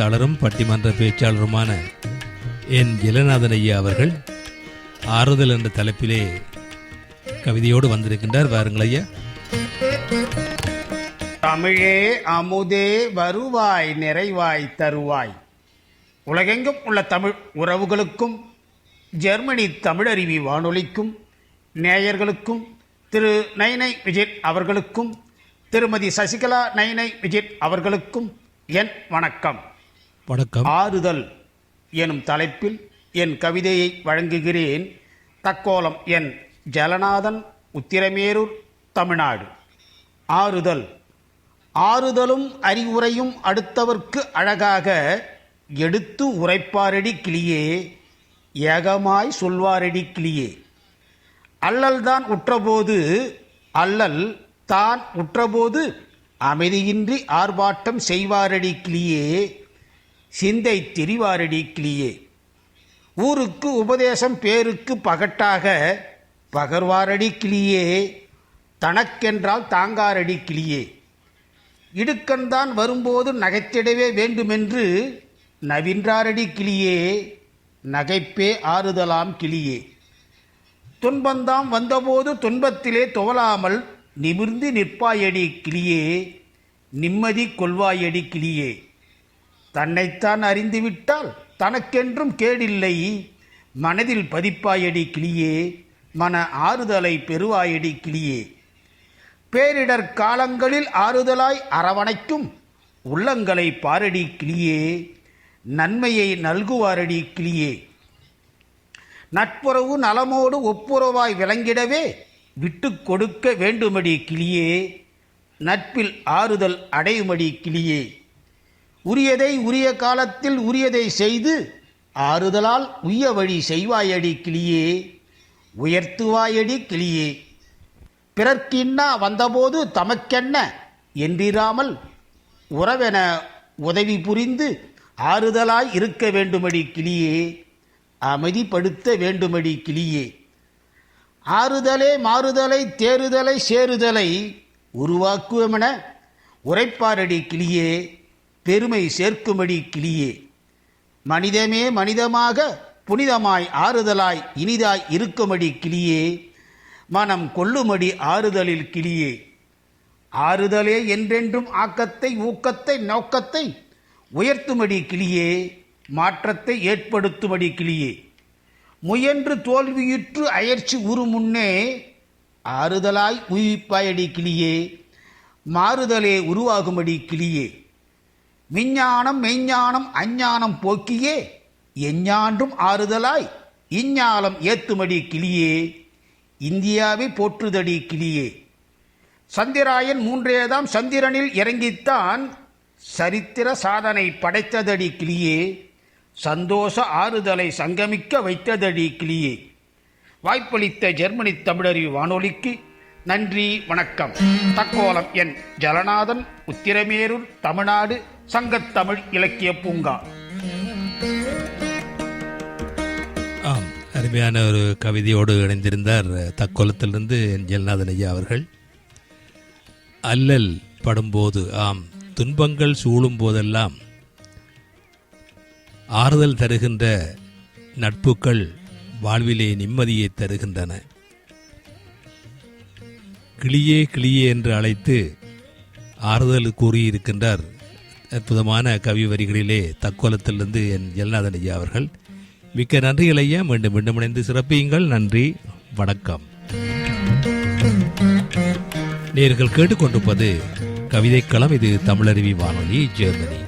எழுத்தாளரும் பட்டிமன்ற பேச்சாளருமான என் ஜெலநாதன் ஐயா அவர்கள் ஆறுதல் என்ற தலைப்பிலே கவிதையோடு வந்திருக்கின்றார். வாருங்கள் ஐயா. தமிழே அமுதே வருவாய் நிறைவாய் தருவாய். உலகெங்கும் உள்ள தமிழ் உறவுகளுக்கும் ஜெர்மனி தமிழருவி வானொலிக்கும் நேயர்களுக்கும் திரு நைனை விஜித் அவர்களுக்கும் திருமதி சசிகலா நைனை விஜித் அவர்களுக்கும் என் வணக்கம். வணக்கம். ஆறுதல் எனும் தலைப்பில் என் கவிதையை வழங்குகிறேன். தக்கோலம் என் ஜலநாதன், உத்திரமேரூர், தமிழ்நாடு. ஆறுதல். ஆறுதலும் அறிவுரையும் அடுத்தவர்க்கு அழகாக எடுத்து உரைப்பாரடி கிளியே, ஏகமாய் சொல்வாரடி கிளியே. அல்லல்தான் உற்றபோது, அல்லல் தான் உற்றபோது அமைதியின்றி ஆர்ப்பாட்டம் செய்வாரடி கிளியே, சிந்தை திரிவாரடி கிளியே. ஊருக்கு உபதேசம் பேருக்கு பகட்டாக பகர்வாரடி கிளியே, தனக்கென்றால் தாங்காரடி கிளியே. இடுக்கண்தான் வரும்போது நகைத்திடவே வேண்டுமென்று நவின்றாரடி கிளியே, நகைப்பே ஆறுதலாம் கிளியே. துன்பந்தாம் வந்தபோது துன்பத்திலே துவலாமல் நிமிர்ந்து நிற்பாயடி கிளியே, நிம்மதி கொள்வாயடி கிளியே. தன்னைத்தான் அறிந்துவிட்டால் தனக்கென்றும் கேடில்லை, மனதில் பதிப்பாயடி கிளியே, மன ஆறுதலை பெறுவாயடி கிளியே. பேரிடர் காலங்களில் ஆறுதலாய் அரவணைக்கும் உள்ளங்களை பாரடி கிளியே, நன்மையை நல்குவாரடி கிளியே. நட்புறவு நலமோடு ஒப்புரவாய் விளங்கிடவே விட்டு கொடுக்க வேண்டுமடி கிளியே, நட்பில் ஆறுதல் அடையுமடி கிளியே. உரியதை உரிய காலத்தில் உரியதை செய்து ஆறுதலால் உய்ய வழி செய்வாயடி கிளியே, உயர்த்துவாயடி கிளியே. பிறர்க்கின்னா வந்தபோது தமக்கென்ன என்றிராமல் உறவென உதவி புரிந்து ஆறுதலாய் இருக்க வேண்டுமடி கிளியே, அமைதிப்படுத்த வேண்டுமடி கிளியே. ஆறுதலே மாறுதலை தேறுதலை சேருதலை உருவாக்குவமென உரைப்பாரடி கிளியே, பெருமை சேர்க்குமடி கிளியே. மனிதமே மனிதமாக புனிதமாய் ஆறுதலாய் இனிதாய் இருக்குமடி கிளியே, மனம் கொள்ளுமடி ஆறுதலில் கிளியே. ஆறுதலே என்றென்றும் ஆக்கத்தை ஊக்கத்தை நோக்கத்தை உயர்த்துமடி கிளியே, மாற்றத்தை ஏற்படுத்துமடி கிளியே. முயன்று தோல்வியுற்று அயற்சி உருமுன்னே ஆறுதலாய் உயிர்ப்பாயடி கிளியே, மாறுதலே உருவாகுமடி கிளியே. விஞ்ஞானம் மெய்ஞானம் அஞ்ஞானம் போக்கியே எஞ்ஞான்றும் ஆறுதலாய் இஞ்ஞாலம் ஏத்துமடி கிளியே, இந்தியாவை போற்றுதடி கிளியே. சந்திராயன் 3 சந்திரனில் இறங்கித்தான் சரித்திர சாதனை படைத்ததடி கிளியே, சந்தோஷ ஆறுதலை சங்கமிக்க வைத்ததடி கிளியே. வாய்ப்பளித்த ஜெர்மனி தமிழருவி வானொலிக்கு நன்றி, வணக்கம். தக்கோலம் என் ஜலநாதன், உத்திரமேரூர், தமிழ்நாடு, சங்கத்தமிழ் இலக்கிய பூங்கா. ஆம், அருமையான ஒரு கவிதையோடு இணைந்திருந்தார் தக்கோலத்திலிருந்து என் ஜெலநாதன் ஐயா அவர்கள். அல்லல் படும்போது, ஆம், துன்பங்கள் சூழும் போதெல்லாம் ஆறுதல் தருகின்ற நட்புகள் வாழ்விலே நிம்மதியை தருகின்றன. கிளியே கிளியே என்று அழைத்து ஆறுதல் கூறியிருக்கின்றார் அற்புதமான கவி வரிகளிலே தக்கோலத்திலிருந்து என் ஜெலநாதன் ஐயா அவர்கள். மிக்க நன்றிகள் ஐயா. மீண்டும் மீண்டும் இணைந்து சிறப்பியுங்கள். நன்றி, வணக்கம். நேயர்கள் கேட்டுக்கொண்டிருப்பது கவிதைக்களம். இது தமிழருவி வானொலி, ஜெர்மனி.